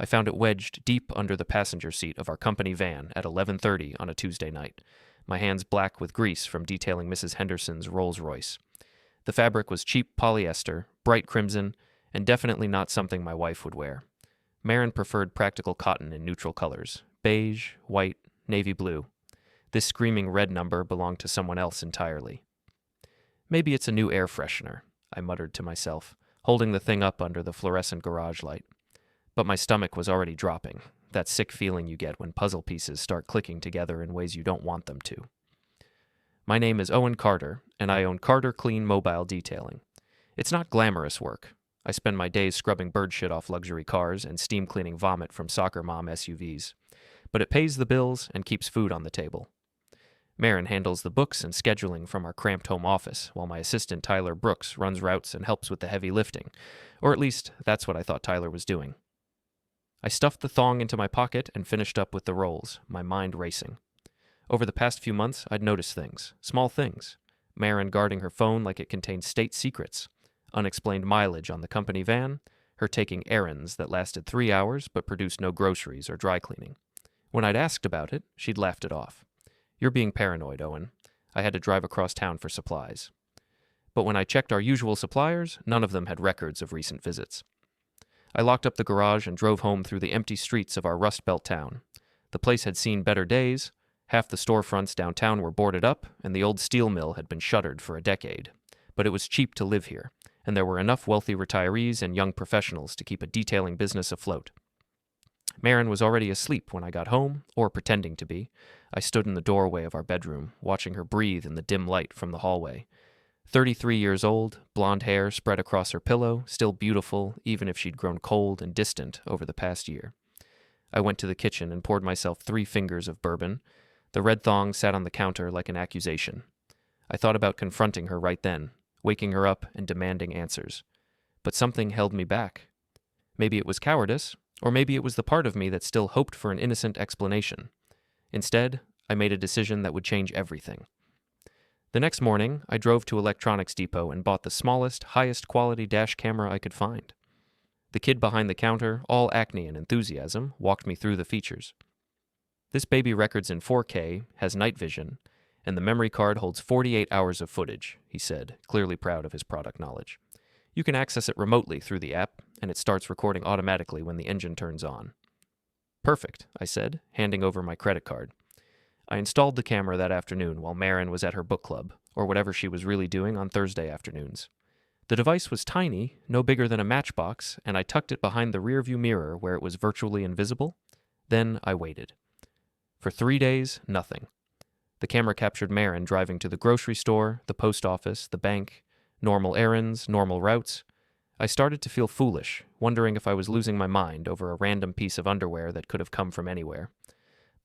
I found it wedged deep under the passenger seat of our company van at 11:30 on a Tuesday night, my hands black with grease from detailing Mrs. Henderson's Rolls-Royce. The fabric was cheap polyester, bright crimson, and definitely not something my wife would wear. Maren preferred practical cotton in neutral colors, beige, white, navy blue. This screaming red number belonged to someone else entirely. Maybe it's a new air freshener, I muttered to myself, holding the thing up under the fluorescent garage light. But my stomach was already dropping, that sick feeling you get when puzzle pieces start clicking together in ways you don't want them to. My name is Owen Carter, and I own Carter Clean Mobile Detailing. It's not glamorous work. I spend my days scrubbing bird shit off luxury cars and steam cleaning vomit from soccer mom SUVs. But it pays the bills and keeps food on the table. Maren handles the books and scheduling from our cramped home office, while my assistant Tyler Brooks runs routes and helps with the heavy lifting. Or at least, that's what I thought Tyler was doing. I stuffed the thong into my pocket and finished up with the rolls, my mind racing. Over the past few months, I'd noticed things, small things. Maren guarding her phone like it contained state secrets, unexplained mileage on the company van, her taking errands that lasted 3 hours but produced no groceries or dry cleaning. When I'd asked about it, she'd laughed it off. You're being paranoid, Owen. I had to drive across town for supplies. But when I checked our usual suppliers, none of them had records of recent visits. I locked up the garage and drove home through the empty streets of our Rust Belt town. The place had seen better days. Half the storefronts downtown were boarded up, and the old steel mill had been shuttered for a decade. But it was cheap to live here, and there were enough wealthy retirees and young professionals to keep a detailing business afloat. Maren was already asleep when I got home, or pretending to be. I stood in the doorway of our bedroom, watching her breathe in the dim light from the hallway. 33 years old, blonde hair spread across her pillow, still beautiful even if she'd grown cold and distant over the past year. I went to the kitchen and poured myself 3 fingers of bourbon. The red thong sat on the counter like an accusation. I thought about confronting her right then, waking her up and demanding answers. But something held me back. Maybe it was cowardice, or maybe it was the part of me that still hoped for an innocent explanation. Instead, I made a decision that would change everything. The next morning, I drove to Electronics Depot and bought the smallest, highest quality dash camera I could find. The kid behind the counter, all acne and enthusiasm, walked me through the features. This baby records in 4K, has night vision, and the memory card holds 48 hours of footage, he said, clearly proud of his product knowledge. You can access it remotely through the app, and it starts recording automatically when the engine turns on. Perfect, I said, handing over my credit card. I installed the camera that afternoon while Maren was at her book club, or whatever she was really doing on Thursday afternoons. The device was tiny, no bigger than a matchbox, and I tucked it behind the rearview mirror where it was virtually invisible. Then I waited. For 3 days, nothing. The camera captured Maren driving to the grocery store, the post office, the bank, normal errands, normal routes. I started to feel foolish, wondering if I was losing my mind over a random piece of underwear that could have come from anywhere.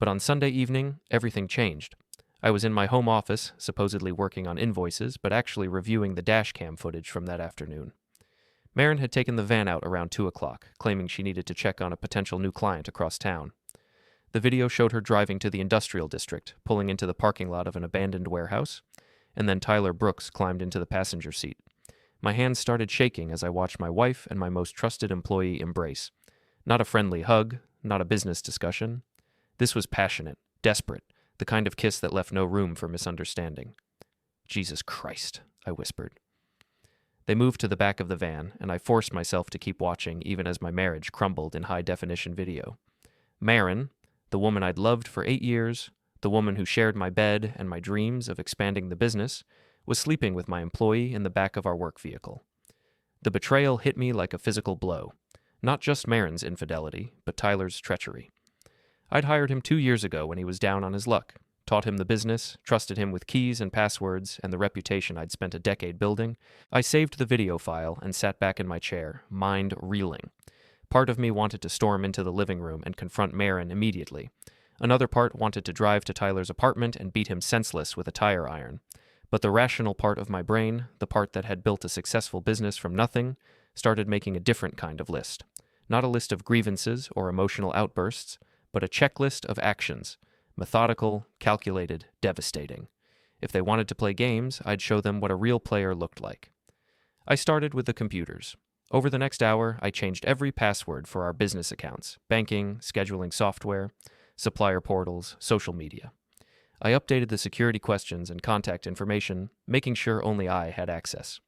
But on Sunday evening, everything changed. I was in my home office, supposedly working on invoices, but actually reviewing the dashcam footage from that afternoon. Maren had taken the van out around 2 o'clock, claiming she needed to check on a potential new client across town. The video showed her driving to the industrial district, pulling into the parking lot of an abandoned warehouse, and then Tyler Brooks climbed into the passenger seat. My hands started shaking as I watched my wife and my most trusted employee embrace. Not a friendly hug, not a business discussion. This was passionate, desperate, the kind of kiss that left no room for misunderstanding. Jesus Christ, I whispered. They moved to the back of the van, and I forced myself to keep watching even as my marriage crumbled in high-definition video. Maren, the woman I'd loved for 8 years, the woman who shared my bed and my dreams of expanding the business, was sleeping with my employee in the back of our work vehicle. The betrayal hit me like a physical blow. Not just Maren's infidelity, but Tyler's treachery. I'd hired him 2 years ago when he was down on his luck, taught him the business, trusted him with keys and passwords and the reputation I'd spent a decade building. I saved the video file and sat back in my chair, mind reeling. Part of me wanted to storm into the living room and confront Maren immediately. Another part wanted to drive to Tyler's apartment and beat him senseless with a tire iron. But the rational part of my brain, the part that had built a successful business from nothing, started making a different kind of list. Not a list of grievances or emotional outbursts, but a checklist of actions. Methodical, calculated, devastating. If they wanted to play games, I'd show them what a real player looked like. I started with the computers. Over the next hour, I changed every password for our business accounts, banking, scheduling software, supplier portals, social media. I updated the security questions and contact information, making sure only I had access.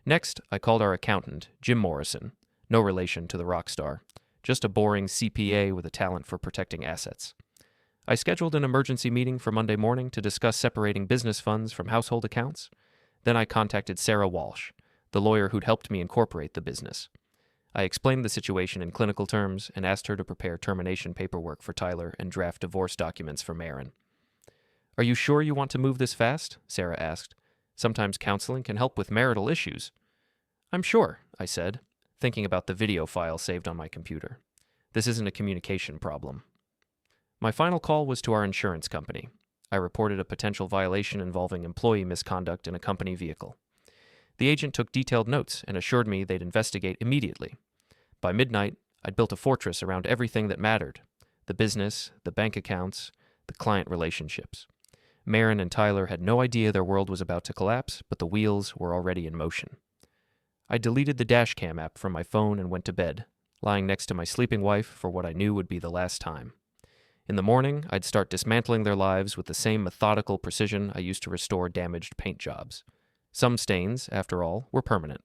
Next, I called our accountant, Jim Morrison, no relation to the rock star, just a boring CPA with a talent for protecting assets. I scheduled an emergency meeting for Monday morning to discuss separating business funds from household accounts. Then I contacted Sarah Walsh, the lawyer who'd helped me incorporate the business. I explained the situation in clinical terms and asked her to prepare termination paperwork for Tyler and draft divorce documents for Maren. "Are you sure you want to move this fast?" Sarah asked. "Sometimes counseling can help with marital issues." "I'm sure," I said, thinking about the video file saved on my computer. "This isn't a communication problem." My final call was to our insurance company. I reported a potential violation involving employee misconduct in a company vehicle. The agent took detailed notes and assured me they'd investigate immediately. By midnight, I'd built a fortress around everything that mattered: the business, the bank accounts, the client relationships. Maren and Tyler had no idea their world was about to collapse, but the wheels were already in motion. I deleted the dashcam app from my phone and went to bed, lying next to my sleeping wife for what I knew would be the last time. In the morning, I'd start dismantling their lives with the same methodical precision I used to restore damaged paint jobs. Some stains, after all, were permanent.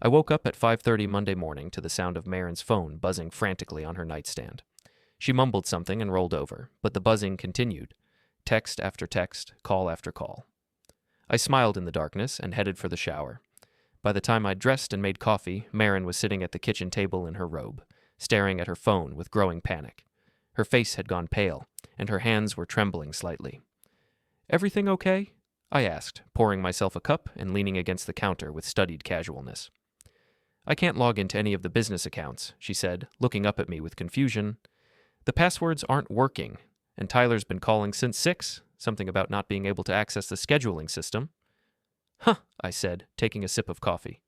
I woke up at 5:30 Monday morning to the sound of Maren's phone buzzing frantically on her nightstand. She mumbled something and rolled over, but the buzzing continued. Text after text, call after call. I smiled in the darkness and headed for the shower. By the time I'd dressed and made coffee, Maren was sitting at the kitchen table in her robe, staring at her phone with growing panic. Her face had gone pale, and her hands were trembling slightly. "Everything okay?" I asked, pouring myself a cup and leaning against the counter with studied casualness. "I can't log into any of the business accounts," she said, looking up at me with confusion. "The passwords aren't working, and Tyler's been calling since 6, something about not being able to access the scheduling system." "Huh," I said, taking a sip of coffee.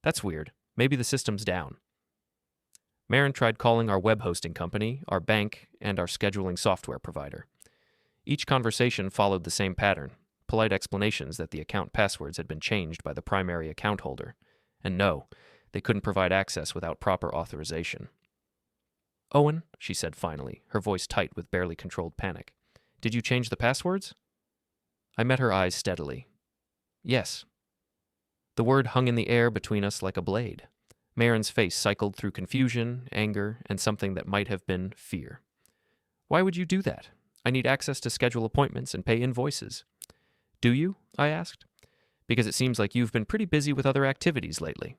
"That's weird. Maybe the system's down." Maren tried calling our web hosting company, our bank, and our scheduling software provider. Each conversation followed the same pattern: polite explanations that the account passwords had been changed by the primary account holder. And no, they couldn't provide access without proper authorization. "Owen," she said finally, her voice tight with barely controlled panic, "did you change the passwords?" I met her eyes steadily. "Yes." The word hung in the air between us like a blade. Maren's face cycled through confusion, anger, and something that might have been fear. "Why would you do that? I need access to schedule appointments and pay invoices." "Do you?" I asked. "Because it seems like you've been pretty busy with other activities lately."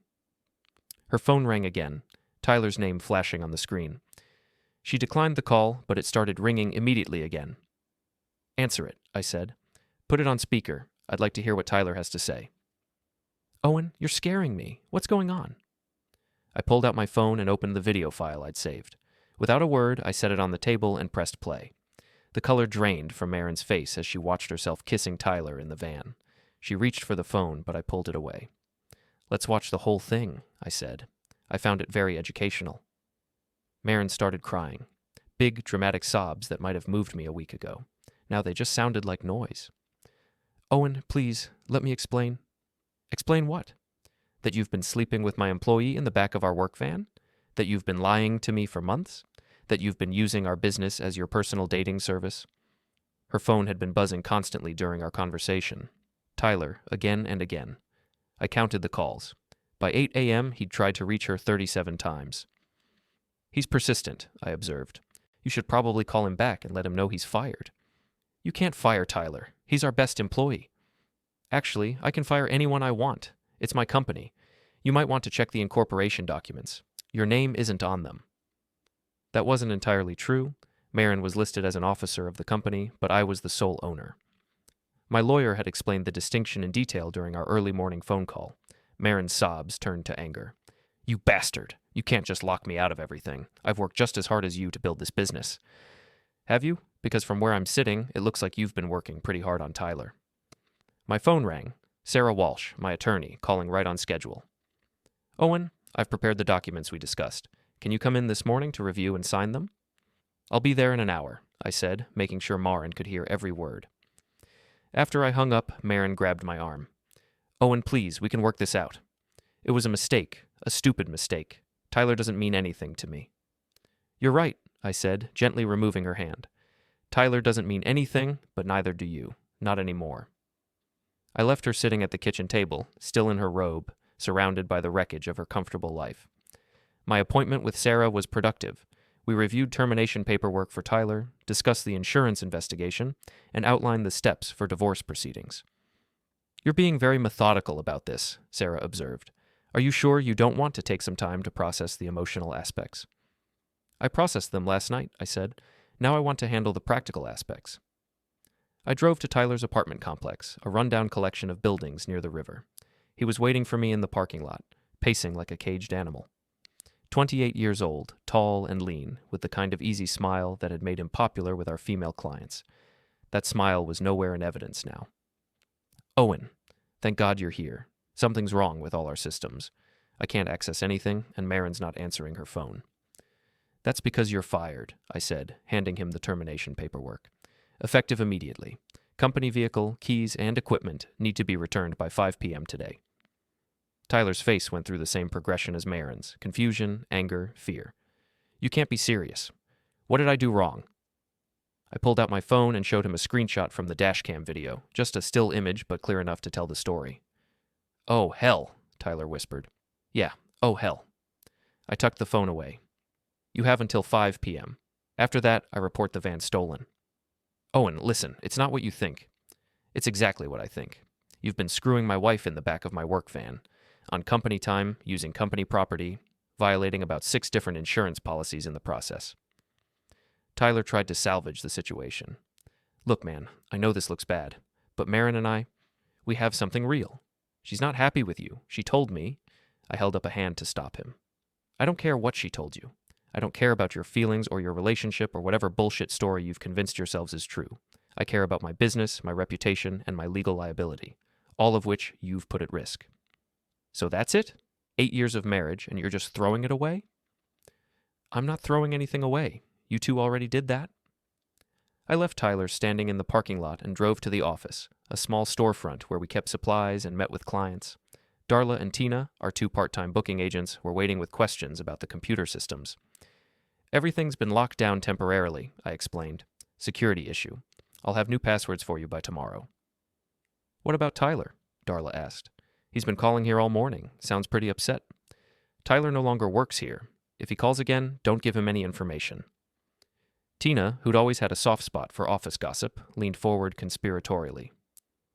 Her phone rang again, Tyler's name flashing on the screen. She declined the call, but it started ringing immediately again. "Answer it," I said. "Put it on speaker. I'd like to hear what Tyler has to say." "Owen, you're scaring me. What's going on?" I pulled out my phone and opened the video file I'd saved. Without a word, I set it on the table and pressed play. The color drained from Maren's face as she watched herself kissing Tyler in the van. She reached for the phone, but I pulled it away. "Let's watch the whole thing," I said. I found it very educational. Maren started crying. Big, dramatic sobs that might have moved me a week ago. Now they just sounded like noise. "Owen, please, let me explain." "Explain what?" "That you've been sleeping with my employee in the back of our work van? That you've been lying to me for months? That you've been using our business as your personal dating service?" Her phone had been buzzing constantly during our conversation. Tyler, again and again. I counted the calls. By 8 a.m., he'd tried to reach her 37 times. "He's persistent," I observed. "You should probably call him back and let him know he's fired." "You can't fire Tyler. He's our best employee." "Actually, I can fire anyone I want. It's my company. You might want to check the incorporation documents. Your name isn't on them." That wasn't entirely true. Maren was listed as an officer of the company, but I was the sole owner. My lawyer had explained the distinction in detail during our early morning phone call. Maren's sobs turned to anger. "You bastard! You can't just lock me out of everything. I've worked just as hard as you to build this business." "Have you? Because from where I'm sitting, it looks like you've been working pretty hard on Tyler." My phone rang. Sarah Walsh, my attorney, calling right on schedule. "Owen, I've prepared the documents we discussed. Can you come in this morning to review and sign them?" "I'll be there in an hour," I said, making sure Maren could hear every word. After I hung up, Maren grabbed my arm. "Owen, please, we can work this out." It was a mistake, a stupid mistake. Tyler doesn't mean anything to me. You're right, I said, gently removing her hand. Tyler doesn't mean anything, but neither do you. Not anymore. I left her sitting at the kitchen table, still in her robe, surrounded by the wreckage of her comfortable life. My appointment with Sarah was productive. We reviewed termination paperwork for Tyler, discussed the insurance investigation, and outlined the steps for divorce proceedings. You're being very methodical about this, Sarah observed. Are you sure you don't want to take some time to process the emotional aspects? I processed them last night, I said. Now I want to handle the practical aspects. I drove to Tyler's apartment complex, a rundown collection of buildings near the river. He was waiting for me in the parking lot, pacing like a caged animal. 28 years old, tall and lean, with the kind of easy smile that had made him popular with our female clients. That smile was nowhere in evidence now. Owen, thank God you're here. Something's wrong with all our systems. I can't access anything, and Maren's not answering her phone. That's because you're fired, I said, handing him the termination paperwork. Effective immediately. Company vehicle, keys, and equipment need to be returned by 5 p.m. today. Tyler's face went through the same progression as Maren's: confusion, anger, fear. You can't be serious. What did I do wrong? I pulled out my phone and showed him a screenshot from the dashcam video, just a still image but clear enough to tell the story. Oh, hell, Tyler whispered. Yeah, oh, hell. I tucked the phone away. You have until 5 p.m. After that, I report the van stolen. Owen, listen, it's not what you think. It's exactly what I think. You've been screwing my wife in the back of my work van, on company time, using company property, violating about 6 different insurance policies in the process. Tyler tried to salvage the situation. Look, man, I know this looks bad, but Maren and I, we have something real. She's not happy with you. She told me. I held up a hand to stop him. I don't care what she told you. I don't care about your feelings or your relationship or whatever bullshit story you've convinced yourselves is true. I care about my business, my reputation, and my legal liability, all of which you've put at risk. So that's it? 8 years of marriage, and you're just throwing it away? I'm not throwing anything away. You two already did that. I left Tyler standing in the parking lot and drove to the office, a small storefront where we kept supplies and met with clients. Darla and Tina, our 2 part-time booking agents, were waiting with questions about the computer systems. Everything's been locked down temporarily, I explained. Security issue. I'll have new passwords for you by tomorrow. What about Tyler? Darla asked. He's been calling here all morning. Sounds pretty upset. Tyler no longer works here. If he calls again, don't give him any information. Tina, who'd always had a soft spot for office gossip, leaned forward conspiratorially.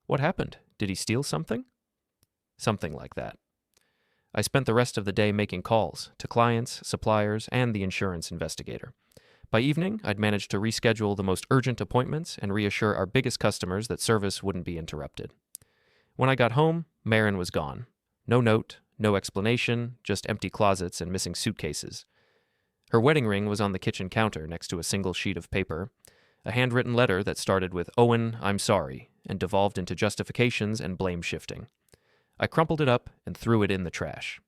What happened? Did he steal something? Something like that. I spent the rest of the day making calls to clients, suppliers, and the insurance investigator. By evening, I'd managed to reschedule the most urgent appointments and reassure our biggest customers that service wouldn't be interrupted. When I got home, Maren was gone. No note, no explanation, just empty closets and missing suitcases. Her wedding ring was on the kitchen counter next to a single sheet of paper, a handwritten letter that started with "Owen, I'm sorry," and devolved into justifications and blame shifting. I crumpled it up and threw it in the trash.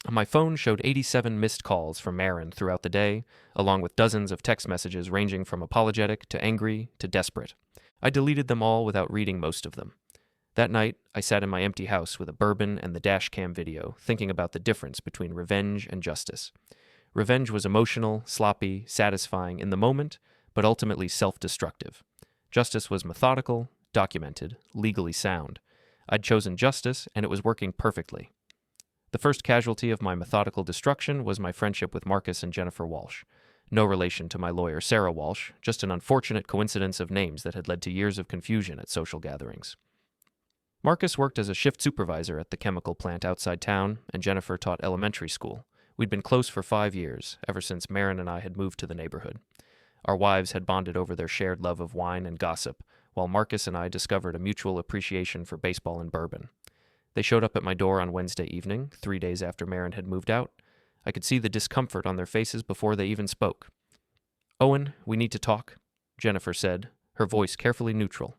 My phone showed 87 missed calls from Maren throughout the day, along with dozens of text messages ranging from apologetic to angry to desperate. I deleted them all without reading most of them. That night, I sat in my empty house with a bourbon and the dashcam video, thinking about the difference between revenge and justice. Revenge was emotional, sloppy, satisfying in the moment, but ultimately self-destructive. Justice was methodical, documented, legally sound. I'd chosen justice, and it was working perfectly. The first casualty of my methodical destruction was my friendship with Marcus and Jennifer Walsh. No relation to my lawyer Sarah Walsh, just an unfortunate coincidence of names that had led to years of confusion at social gatherings. Marcus worked as a shift supervisor at the chemical plant outside town, and Jennifer taught elementary school. We'd been close for 5 years, ever since Maren and I had moved to the neighborhood. Our wives had bonded over their shared love of wine and gossip, while Marcus and I discovered a mutual appreciation for baseball and bourbon. They showed up at my door on Wednesday evening, 3 days after Maren had moved out. I could see the discomfort on their faces before they even spoke. "Owen, we need to talk," Jennifer said, her voice carefully neutral.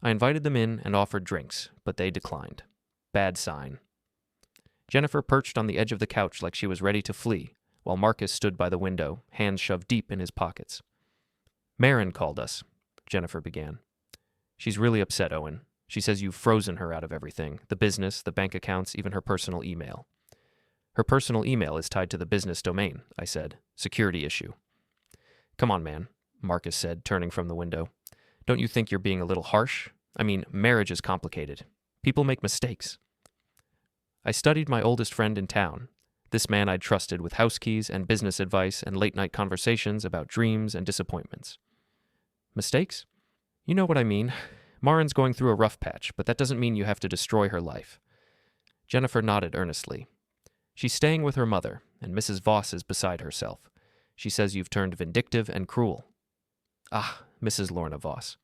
I invited them in and offered drinks, but they declined. Bad sign. Jennifer perched on the edge of the couch like she was ready to flee, while Marcus stood by the window, hands shoved deep in his pockets. "Maren called us," Jennifer began. "She's really upset, Owen. She says you've frozen her out of everything, the business, the bank accounts, even her personal email. Her personal email is tied to the business domain, I said. Security issue. Come on, man, Marcus said, turning from the window. Don't you think you're being a little harsh? I mean, marriage is complicated. People make mistakes. I studied my oldest friend in town, this man I'd trusted with house keys and business advice and late-night conversations about dreams and disappointments. Mistakes? You know what I mean. Maren's going through a rough patch, but that doesn't mean you have to destroy her life. Jennifer nodded earnestly. She's staying with her mother, and Mrs. Voss is beside herself. She says you've turned vindictive and cruel. Ah, Mrs. Lorna Voss.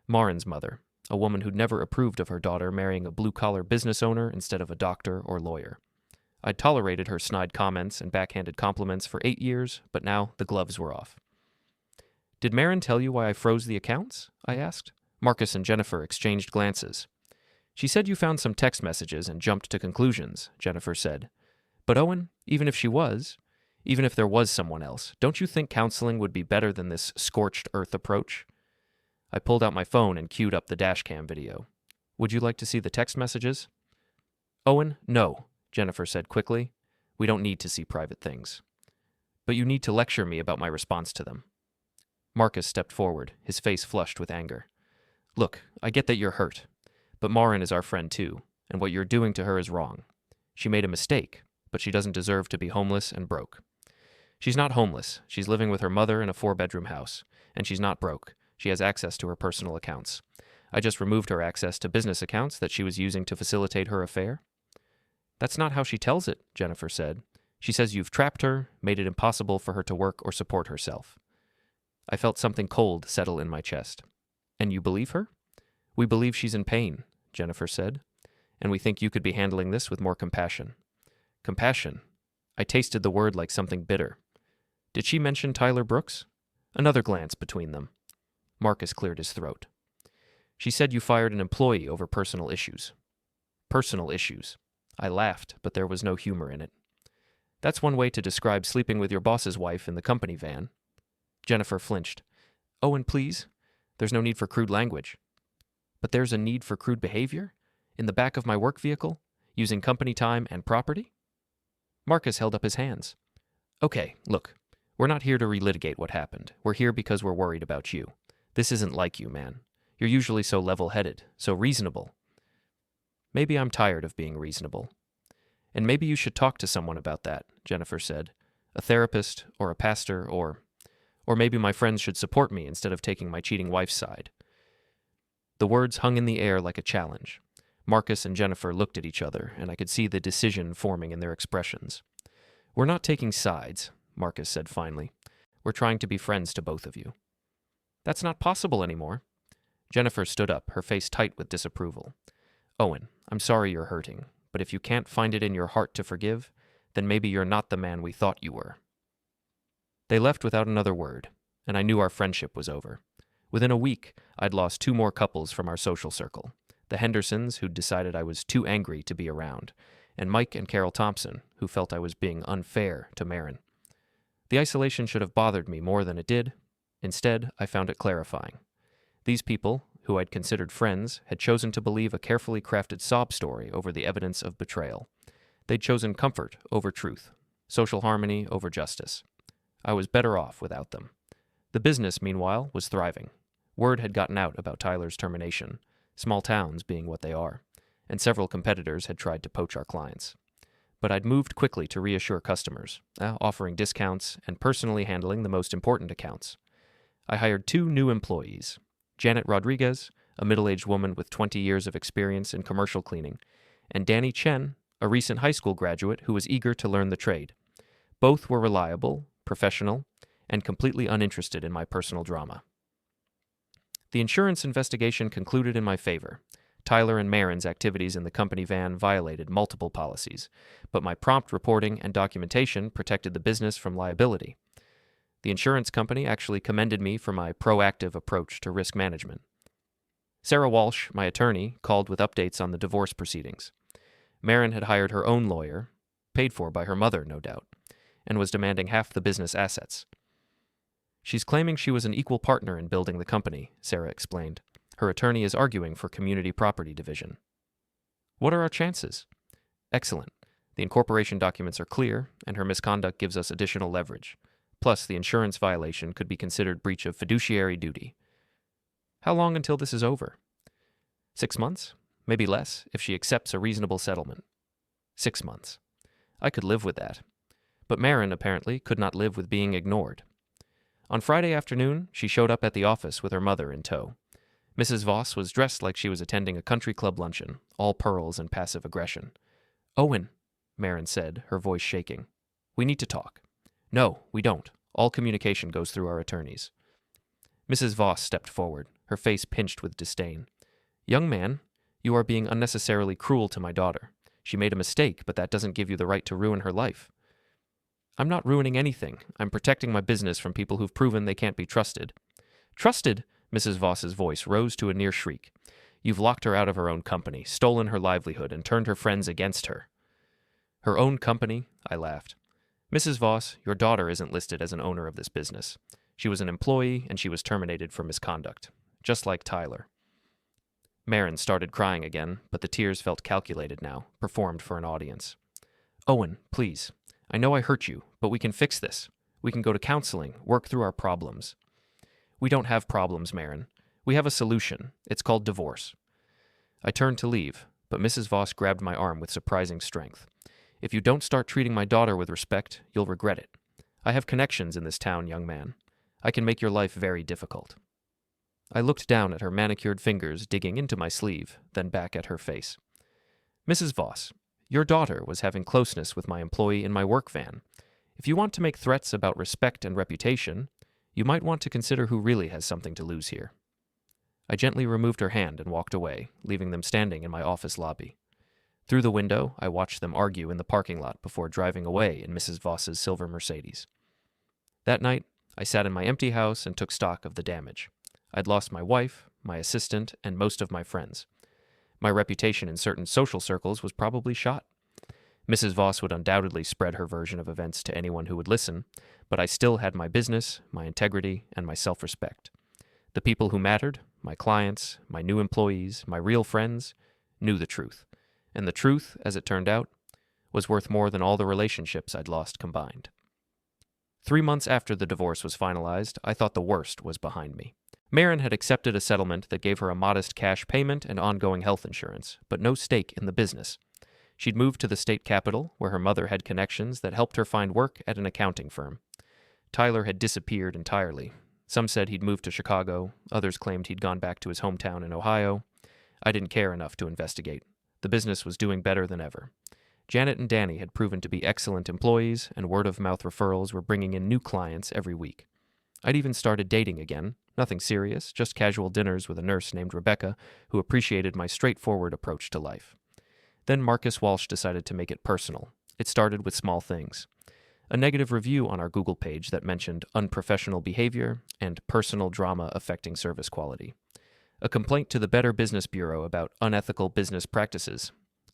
Maren's mother, a woman who'd never approved of her daughter marrying a blue-collar business owner instead of a doctor or lawyer. I'd tolerated her snide comments and backhanded compliments for 8 years, but now the gloves were off. Did Maren tell you why I froze the accounts? I asked. Marcus and Jennifer exchanged glances. She said you found some text messages and jumped to conclusions, Jennifer said. But Owen, even if there was someone else, don't you think counseling would be better than this scorched earth approach? I pulled out my phone and queued up the dashcam video. Would you like to see the text messages? Owen, no, Jennifer said quickly. We don't need to see private things. But you need to lecture me about my response to them. Marcus stepped forward, his face flushed with anger. Look, I get that you're hurt, but Maren is our friend too, and what you're doing to her is wrong. She made a mistake, but she doesn't deserve to be homeless and broke. She's not homeless. She's living with her mother in a 4-bedroom house, and she's not broke. She has access to her personal accounts. I just removed her access to business accounts that she was using to facilitate her affair. That's not how she tells it, Jennifer said. She says you've trapped her, made it impossible for her to work or support herself. I felt something cold settle in my chest. And you believe her? We believe she's in pain, Jennifer said, and we think you could be handling this with more compassion. Compassion? I tasted the word like something bitter. Did she mention Tyler Brooks? Another glance between them. Marcus cleared his throat. She said you fired an employee over personal issues. Personal issues. I laughed, but there was no humor in it. That's one way to describe sleeping with your boss's wife in the company van. Jennifer flinched. Owen, please. There's no need for crude language. But there's a need for crude behavior? In the back of my work vehicle? Using company time and property? Marcus held up his hands. Okay, look. We're not here to relitigate what happened. We're here because we're worried about you. This isn't like you, man. You're usually so level-headed, so reasonable. Maybe I'm tired of being reasonable. And maybe you should talk to someone about that, Jennifer said. A therapist, or a pastor, or maybe my friends should support me instead of taking my cheating wife's side. The words hung in the air like a challenge. Marcus and Jennifer looked at each other, and I could see the decision forming in their expressions. We're not taking sides, Marcus said finally. We're trying to be friends to both of you. That's not possible anymore. Jennifer stood up, her face tight with disapproval. Owen, I'm sorry you're hurting, but if you can't find it in your heart to forgive, then maybe you're not the man we thought you were. They left without another word, and I knew our friendship was over. Within a week, I'd lost 2 more couples from our social circle. The Hendersons, who'd decided I was too angry to be around, and Mike and Carol Thompson, who felt I was being unfair to Maren. The isolation should have bothered me more than it did. Instead, I found it clarifying. These people, who I'd considered friends, had chosen to believe a carefully crafted sob story over the evidence of betrayal. They'd chosen comfort over truth, social harmony over justice. I was better off without them. The business, meanwhile, was thriving. Word had gotten out about Tyler's termination, small towns being what they are, and several competitors had tried to poach our clients. But I'd moved quickly to reassure customers, offering discounts and personally handling the most important accounts. I hired 2 new employees, Janet Rodriguez, a middle-aged woman with 20 years of experience in commercial cleaning, and Danny Chen, a recent high school graduate who was eager to learn the trade. Both were reliable, professional, and completely uninterested in my personal drama. The insurance investigation concluded in my favor. Tyler and Maren's activities in the company van violated multiple policies, but my prompt reporting and documentation protected the business from liability. The insurance company actually commended me for my proactive approach to risk management. Sarah Walsh, my attorney, called with updates on the divorce proceedings. Maren had hired her own lawyer, paid for by her mother, no doubt, and was demanding half the business assets. She's claiming she was an equal partner in building the company, Sarah explained. Her attorney is arguing for community property division. What are our chances? Excellent. The incorporation documents are clear, and her misconduct gives us additional leverage. Plus, the insurance violation could be considered breach of fiduciary duty. How long until this is over? 6 months? Maybe less, if she accepts a reasonable settlement. 6 months. I could live with that. But Maren, apparently, could not live with being ignored. On Friday afternoon, she showed up at the office with her mother in tow. Mrs. Voss was dressed like she was attending a country club luncheon, all pearls and passive aggression. "Owen," Maren said, her voice shaking. "We need to talk." "No, we don't. All communication goes through our attorneys." Mrs. Voss stepped forward, her face pinched with disdain. "Young man, you are being unnecessarily cruel to my daughter. She made a mistake, but that doesn't give you the right to ruin her life." "I'm not ruining anything. I'm protecting my business from people who've proven they can't be trusted." "Trusted?" Mrs. Voss's voice rose to a near shriek. "You've locked her out of her own company, stolen her livelihood, and turned her friends against her." "Her own company?" I laughed. "Mrs. Voss, your daughter isn't listed as an owner of this business. She was an employee, and she was terminated for misconduct, just like Tyler." Maren started crying again, but the tears felt calculated now, performed for an audience. "Owen, please. I know I hurt you, but we can fix this. We can go to counseling, work through our problems." "We don't have problems, Maren. We have a solution. It's called divorce." I turned to leave, but Mrs. Voss grabbed my arm with surprising strength. "If you don't start treating my daughter with respect, you'll regret it. I have connections in this town, young man. I can make your life very difficult." I looked down at her manicured fingers digging into my sleeve, then back at her face. "Mrs. Voss, your daughter was having closeness with my employee in my work van. If you want to make threats about respect and reputation, you might want to consider who really has something to lose here." I gently removed her hand and walked away, leaving them standing in my office lobby. Through the window, I watched them argue in the parking lot before driving away in Mrs. Voss's silver Mercedes. That night, I sat in my empty house and took stock of the damage. I'd lost my wife, my assistant, and most of my friends. My reputation in certain social circles was probably shot. Mrs. Voss would undoubtedly spread her version of events to anyone who would listen, but I still had my business, my integrity, and my self-respect. The people who mattered, my clients, my new employees, my real friends, knew the truth. And the truth, as it turned out, was worth more than all the relationships I'd lost combined. 3 months after the divorce was finalized, I thought the worst was behind me. Maren had accepted a settlement that gave her a modest cash payment and ongoing health insurance, but no stake in the business. She'd moved to the state capital, where her mother had connections that helped her find work at an accounting firm. Tyler had disappeared entirely. Some said he'd moved to Chicago, others claimed he'd gone back to his hometown in Ohio. I didn't care enough to investigate. The business was doing better than ever. Janet and Danny had proven to be excellent employees, and word-of-mouth referrals were bringing in new clients every week. I'd even started dating again, nothing serious, just casual dinners with a nurse named Rebecca, who appreciated my straightforward approach to life. Then Marcus Walsh decided to make it personal. It started with small things. A negative review on our Google page that mentioned unprofessional behavior and personal drama affecting service quality. A complaint to the Better Business Bureau about unethical business practices.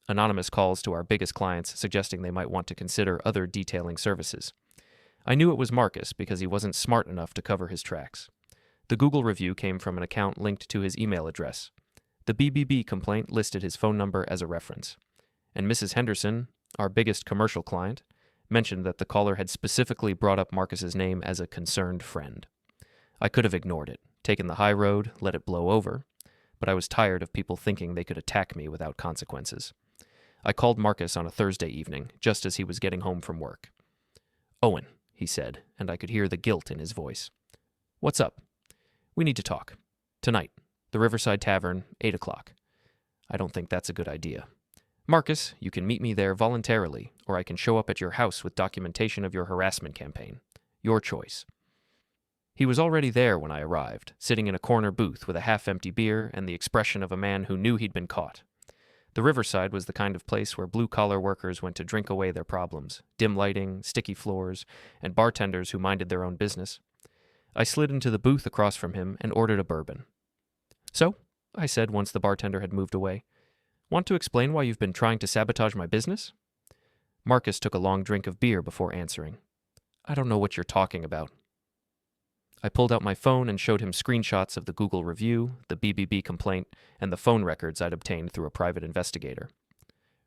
Anonymous calls to our biggest clients suggesting they might want to consider other detailing services. I knew it was Marcus because he wasn't smart enough to cover his tracks. The Google review came from an account linked to his email address. The BBB complaint listed his phone number as a reference. And Mrs. Henderson, our biggest commercial client, mentioned that the caller had specifically brought up Marcus's name as a concerned friend. I could have ignored it, taken the high road, let it blow over, but I was tired of people thinking they could attack me without consequences. I called Marcus on a Thursday evening, just as he was getting home from work. "Owen," he said, and I could hear the guilt in his voice. "What's up?" "We need to talk. Tonight. The Riverside Tavern, 8 o'clock. "I don't think that's a good idea." "Marcus, you can meet me there voluntarily, or I can show up at your house with documentation of your harassment campaign. Your choice." He was already there when I arrived, sitting in a corner booth with a half-empty beer and the expression of a man who knew he'd been caught. The Riverside was the kind of place where blue-collar workers went to drink away their problems, dim lighting, sticky floors, and bartenders who minded their own business. I slid into the booth across from him and ordered a bourbon. "So," I said once the bartender had moved away, "want to explain why you've been trying to sabotage my business?" Marcus took a long drink of beer before answering. "I don't know what you're talking about." I pulled out my phone and showed him screenshots of the Google review, the BBB complaint, and the phone records I'd obtained through a private investigator.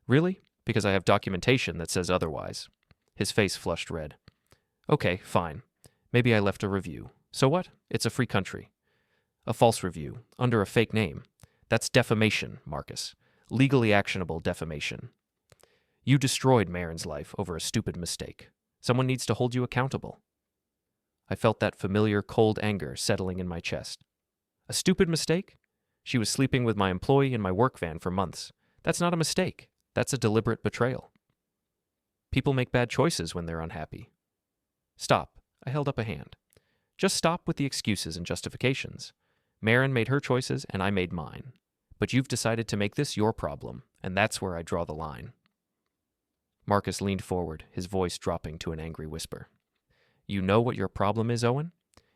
Really? Because I have documentation that says otherwise. His face flushed red. Okay, fine. Maybe I left a review. So what? It's a free country. A false review, under a fake name. That's defamation, Marcus. Legally actionable defamation. You destroyed Maren's life over a stupid mistake. Someone needs to hold you accountable. I felt that familiar cold anger settling in my chest. A stupid mistake? She was sleeping with my employee in my work van for months. That's not a mistake. That's a deliberate betrayal. People make bad choices when they're unhappy. Stop. I held up a hand. Just stop with the excuses and justifications. Maren made her choices and I made mine. But you've decided to make this your problem, and that's where I draw the line. Marcus leaned forward, his voice dropping to an angry whisper. You know what your problem is, Owen?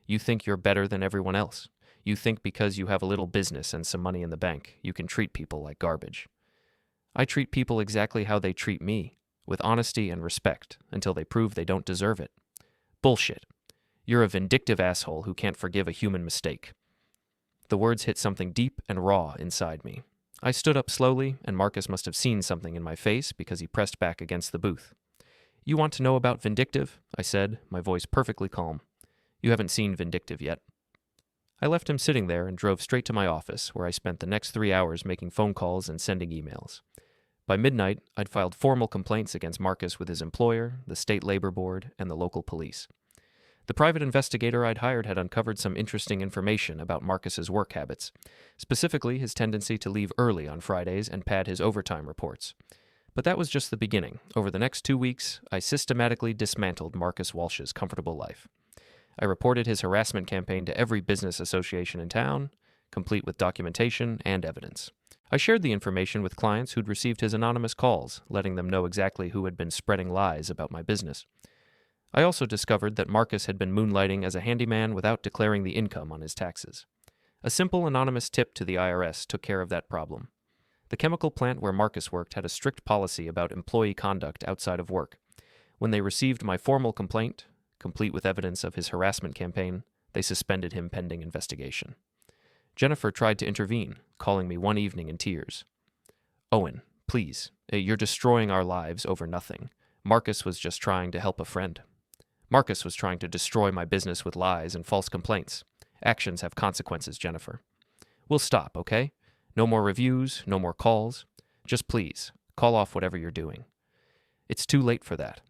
You think you're better than everyone else. You think because you have a little business and some money in the bank, you can treat people like garbage. I treat people exactly how they treat me, with honesty and respect, until they prove they don't deserve it. Bullshit. You're a vindictive asshole who can't forgive a human mistake. The words hit something deep and raw inside me. I stood up slowly, and Marcus must have seen something in my face because he pressed back against the booth. You want to know about Vindictive? I said, my voice perfectly calm. You haven't seen Vindictive yet. I left him sitting there and drove straight to my office, where I spent the next 3 hours making phone calls and sending emails. By midnight, I'd filed formal complaints against Marcus with his employer, the state labor board, and the local police. The private investigator I'd hired had uncovered some interesting information about Marcus's work habits, specifically his tendency to leave early on Fridays and pad his overtime reports. But that was just the beginning. Over the next 2 weeks, I systematically dismantled Marcus Walsh's comfortable life. I reported his harassment campaign to every business association in town, complete with documentation and evidence. I shared the information with clients who'd received his anonymous calls, letting them know exactly who had been spreading lies about my business. I also discovered that Marcus had been moonlighting as a handyman without declaring the income on his taxes. A simple anonymous tip to the IRS took care of that problem. The chemical plant where Marcus worked had a strict policy about employee conduct outside of work. When they received my formal complaint, complete with evidence of his harassment campaign, they suspended him pending investigation. Jennifer tried to intervene, calling me one evening in tears. Owen, please, you're destroying our lives over nothing. Marcus was just trying to help a friend. Marcus was trying to destroy my business with lies and false complaints. Actions have consequences, Jennifer. We'll stop, okay? No more reviews, no more calls. Just please, call off whatever you're doing. It's too late for that.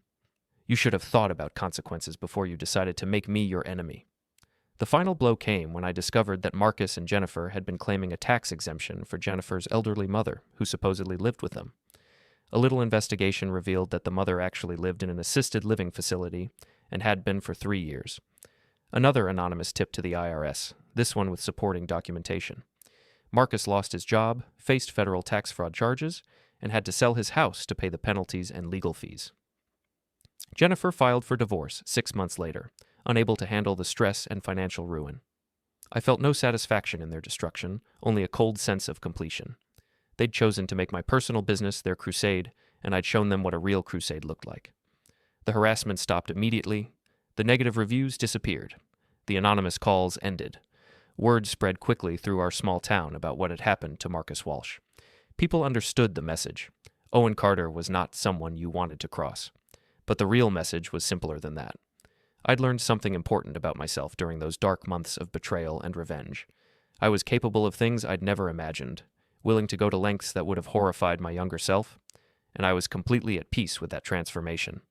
You should have thought about consequences before you decided to make me your enemy. The final blow came when I discovered that Marcus and Jennifer had been claiming a tax exemption for Jennifer's elderly mother, who supposedly lived with them. A little investigation revealed that the mother actually lived in an assisted living facility and had been for 3 years. Another anonymous tip to the IRS, this one with supporting documentation. Marcus lost his job, faced federal tax fraud charges, and had to sell his house to pay the penalties and legal fees. Jennifer filed for divorce 6 months later, unable to handle the stress and financial ruin. I felt no satisfaction in their destruction, only a cold sense of completion. They'd chosen to make my personal business their crusade, and I'd shown them what a real crusade looked like. The harassment stopped immediately. The negative reviews disappeared. The anonymous calls ended. Word spread quickly through our small town about what had happened to Marcus Walsh. People understood the message. Owen Carter was not someone you wanted to cross. But the real message was simpler than that. I'd learned something important about myself during those dark months of betrayal and revenge. I was capable of things I'd never imagined, willing to go to lengths that would have horrified my younger self, and I was completely at peace with that transformation.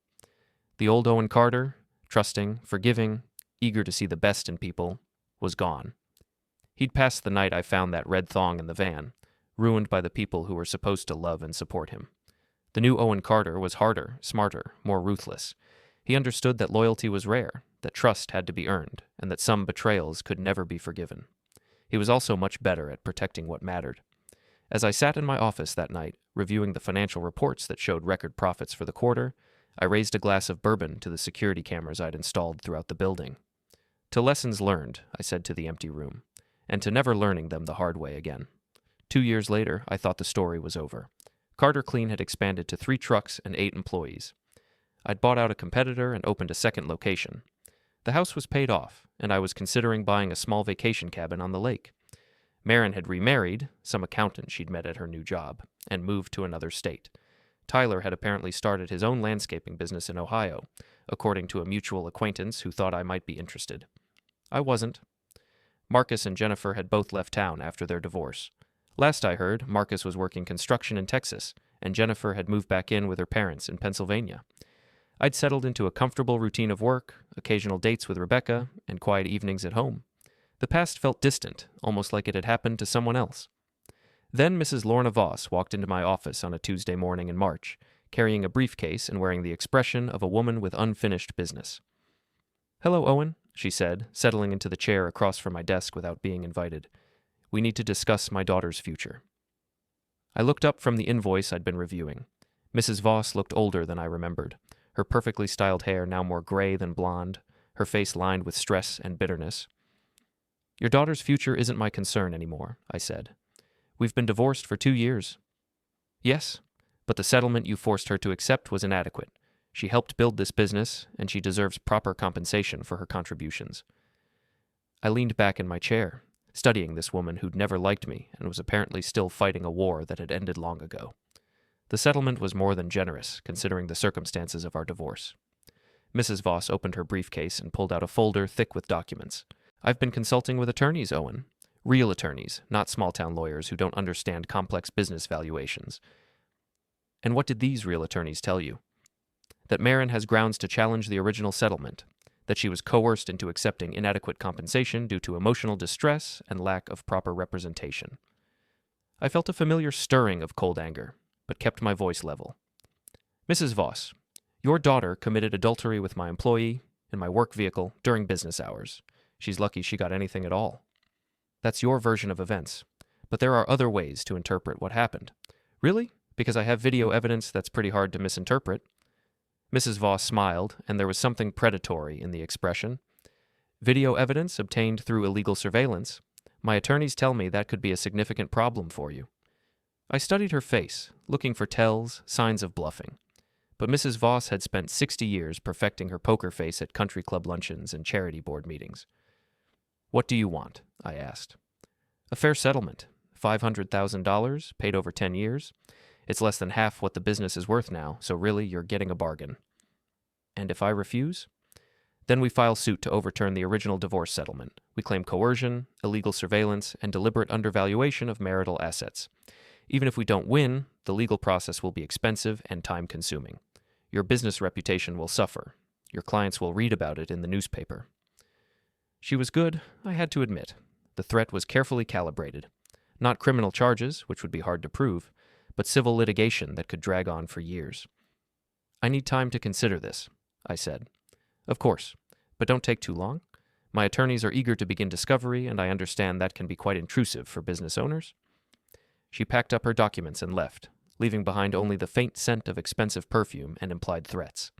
The old Owen Carter, trusting, forgiving, eager to see the best in people, was gone. He'd passed the night I found that red thong in the van, ruined by the people who were supposed to love and support him. The new Owen Carter was harder, smarter, more ruthless. He understood that loyalty was rare, that trust had to be earned, and that some betrayals could never be forgiven. He was also much better at protecting what mattered. As I sat in my office that night, reviewing the financial reports that showed record profits for the quarter, I raised a glass of bourbon to the security cameras I'd installed throughout the building. To lessons learned, I said to the empty room, and to never learning them the hard way again. 2 years later, I thought the story was over. Carter Clean had expanded to 3 trucks and 8 employees. I'd bought out a competitor and opened a second location. The house was paid off, and I was considering buying a small vacation cabin on the lake. Maren had remarried, some accountant she'd met at her new job, and moved to another state. Tyler had apparently started his own landscaping business in Ohio, according to a mutual acquaintance who thought I might be interested. I wasn't. Marcus and Jennifer had both left town after their divorce. Last I heard, Marcus was working construction in Texas, and Jennifer had moved back in with her parents in Pennsylvania. I'd settled into a comfortable routine of work, occasional dates with Rebecca, and quiet evenings at home. The past felt distant, almost like it had happened to someone else. Then Mrs. Lorna Voss walked into my office on a Tuesday morning in March, carrying a briefcase and wearing the expression of a woman with unfinished business. "Hello, Owen," she said, settling into the chair across from my desk without being invited. "We need to discuss my daughter's future." I looked up from the invoice I'd been reviewing. Mrs. Voss looked older than I remembered, her perfectly styled hair now more gray than blonde, her face lined with stress and bitterness. "Your daughter's future isn't my concern anymore," I said. "We've been divorced for 2 years." "Yes, but the settlement you forced her to accept was inadequate. She helped build this business, and she deserves proper compensation for her contributions." I leaned back in my chair, studying this woman who'd never liked me and was apparently still fighting a war that had ended long ago. The settlement was more than generous, considering the circumstances of our divorce. Mrs. Voss opened her briefcase and pulled out a folder thick with documents. "I've been consulting with attorneys, Owen. Real attorneys, not small-town lawyers who don't understand complex business valuations." "And what did these real attorneys tell you?" "That Maren has grounds to challenge the original settlement, that she was coerced into accepting inadequate compensation due to emotional distress and lack of proper representation." I felt a familiar stirring of cold anger, but kept my voice level. "Mrs. Voss, your daughter committed adultery with my employee in my work vehicle during business hours. She's lucky she got anything at all. That's your version of events, but there are other ways to interpret what happened." "Really? Because I have video evidence that's pretty hard to misinterpret." Mrs. Voss smiled, and there was something predatory in the expression. "Video evidence obtained through illegal surveillance. My attorneys tell me that could be a significant problem for you." I studied her face, looking for tells, signs of bluffing. But Mrs. Voss had spent 60 years perfecting her poker face at country club luncheons and charity board meetings. "What do you want?" I asked. "A fair settlement. $500,000, paid over 10 years. It's less than half what the business is worth now, so really you're getting a bargain." "And if I refuse?" "Then we file suit to overturn the original divorce settlement. We claim coercion, illegal surveillance, and deliberate undervaluation of marital assets. Even if we don't win, the legal process will be expensive and time-consuming. Your business reputation will suffer. Your clients will read about it in the newspaper." She was good, I had to admit. The threat was carefully calibrated. Not criminal charges, which would be hard to prove, but civil litigation that could drag on for years. "I need time to consider this," I said. "Of course, but don't take too long. My attorneys are eager to begin discovery, and I understand that can be quite intrusive for business owners." She packed up her documents and left, leaving behind only the faint scent of expensive perfume and implied threats.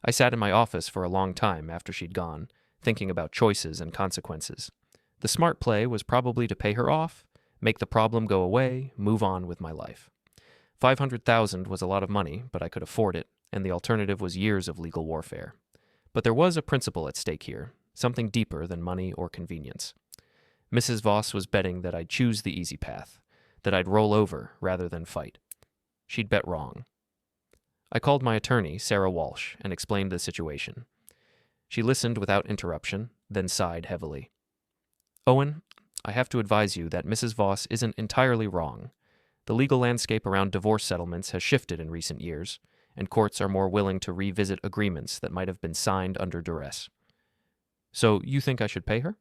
I sat in my office for a long time after she'd gone, thinking about choices and consequences. The smart play was probably to pay her off, make the problem go away, move on with my life. $500,000 was a lot of money, but I could afford it, and the alternative was years of legal warfare. But there was a principle at stake here, something deeper than money or convenience. Mrs. Voss was betting that I'd choose the easy path, that I'd roll over rather than fight. She'd bet wrong. I called my attorney, Sarah Walsh, and explained the situation. She listened without interruption, then sighed heavily. "Owen, I have to advise you that Mrs. Voss isn't entirely wrong. The legal landscape around divorce settlements has shifted in recent years, and courts are more willing to revisit agreements that might have been signed under duress." "So you think I should pay her?"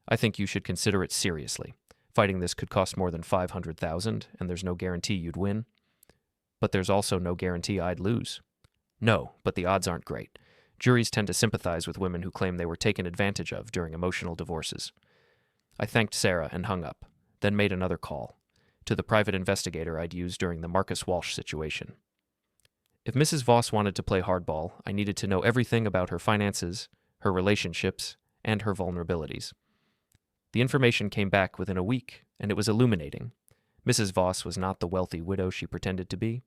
"I think you should consider it seriously. Fighting this could cost more than $500,000, and there's no guarantee you'd win." "But there's also no guarantee I'd lose." "No, but the odds aren't great. Juries tend to sympathize with women who claim they were taken advantage of during emotional divorces." I thanked Sarah and hung up, then made another call, to the private investigator I'd used during the Marcus Walsh situation. If Mrs. Voss wanted to play hardball, I needed to know everything about her finances, her relationships, and her vulnerabilities. The information came back within a week, and it was illuminating. Mrs. Voss was not the wealthy widow she pretended to be.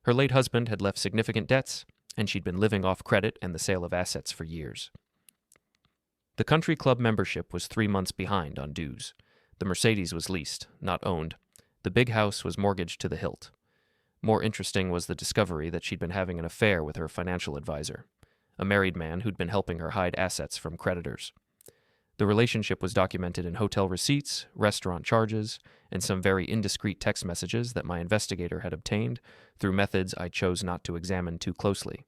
Her late husband had left significant debts, and she'd been living off credit and the sale of assets for years. The country club membership was 3 months behind on dues. The Mercedes was leased, not owned. The big house was mortgaged to the hilt. More interesting was the discovery that she'd been having an affair with her financial advisor, a married man who'd been helping her hide assets from creditors. The relationship was documented in hotel receipts, restaurant charges, and some very indiscreet text messages that my investigator had obtained through methods I chose not to examine too closely.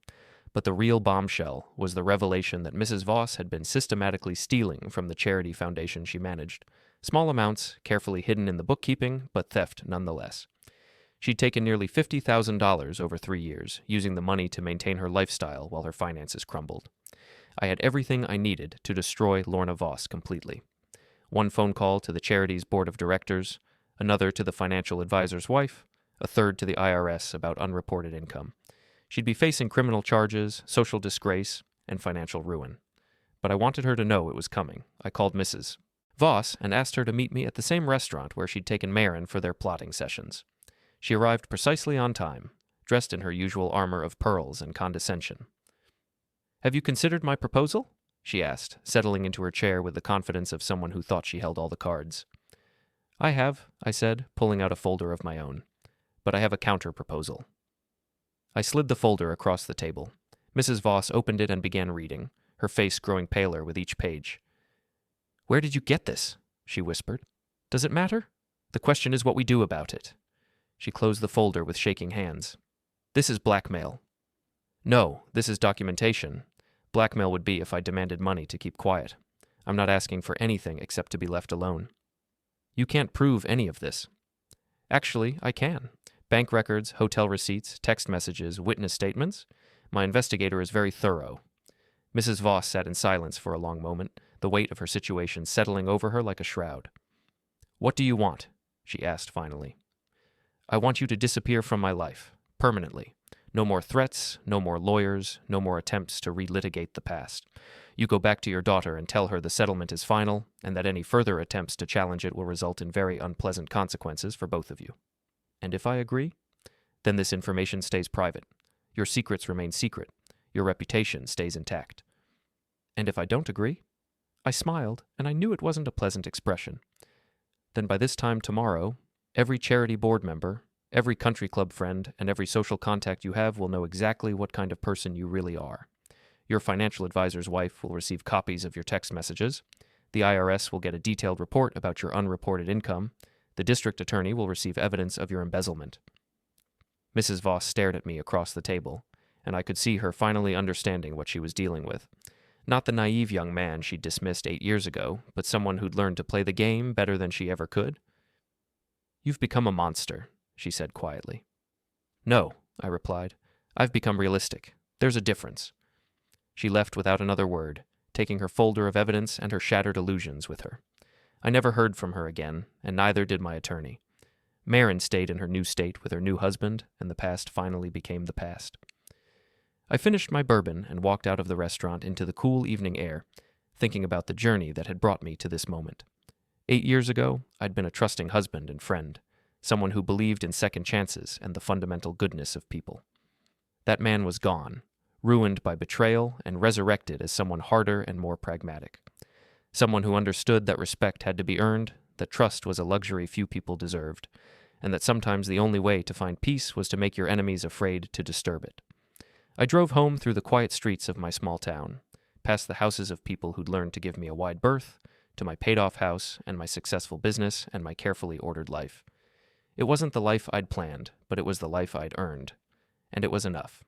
But the real bombshell was the revelation that Mrs. Voss had been systematically stealing from the charity foundation she managed. Small amounts, carefully hidden in the bookkeeping, but theft nonetheless. She'd taken nearly $50,000 over 3 years, using the money to maintain her lifestyle while her finances crumbled. I had everything I needed to destroy Lorna Voss completely. One phone call to the charity's board of directors, another to the financial advisor's wife, a third to the IRS about unreported income. She'd be facing criminal charges, social disgrace, and financial ruin. But I wanted her to know it was coming. I called Mrs. Voss and asked her to meet me at the same restaurant where she'd taken Maren for their plotting sessions. She arrived precisely on time, dressed in her usual armor of pearls and condescension. "Have you considered my proposal?" she asked, settling into her chair with the confidence of someone who thought she held all the cards. "I have," I said, pulling out a folder of my own. "But I have a counter-proposal." I slid the folder across the table. Mrs. Voss opened it and began reading, her face growing paler with each page. "Where did you get this?" she whispered. "Does it matter? The question is what we do about it." She closed the folder with shaking hands. "This is blackmail." "No, this is documentation. Blackmail would be if I demanded money to keep quiet. I'm not asking for anything except to be left alone." "You can't prove any of this." "Actually, I can. Bank records, hotel receipts, text messages, witness statements. My investigator is very thorough." Mrs. Voss sat in silence for a long moment, the weight of her situation settling over her like a shroud. "What do you want?" she asked finally. "I want you to disappear from my life, permanently. No more threats, no more lawyers, no more attempts to relitigate the past. You go back to your daughter and tell her the settlement is final, and that any further attempts to challenge it will result in very unpleasant consequences for both of you. And if I agree, then this information stays private. Your secrets remain secret. Your reputation stays intact. And if I don't agree?" I smiled, and I knew it wasn't a pleasant expression. "Then by this time tomorrow, every charity board member, every country club friend, and every social contact you have will know exactly what kind of person you really are. Your financial advisor's wife will receive copies of your text messages. The IRS will get a detailed report about your unreported income. The district attorney will receive evidence of your embezzlement." Mrs. Voss stared at me across the table, and I could see her finally understanding what she was dealing with. Not the naive young man she'd dismissed 8 years ago, but someone who'd learned to play the game better than she ever could. "You've become a monster," she said quietly. "No," I replied. "I've become realistic. There's a difference." She left without another word, taking her folder of evidence and her shattered illusions with her. I never heard from her again, and neither did my attorney. Maren stayed in her new state with her new husband, and the past finally became the past. I finished my bourbon and walked out of the restaurant into the cool evening air, thinking about the journey that had brought me to this moment. 8 years ago, I'd been a trusting husband and friend, someone who believed in second chances and the fundamental goodness of people. That man was gone, ruined by betrayal and resurrected as someone harder and more pragmatic. Someone who understood that respect had to be earned, that trust was a luxury few people deserved, and that sometimes the only way to find peace was to make your enemies afraid to disturb it. I drove home through the quiet streets of my small town, past the houses of people who'd learned to give me a wide berth, to my paid-off house and my successful business and my carefully ordered life. It wasn't the life I'd planned, but it was the life I'd earned, and it was enough.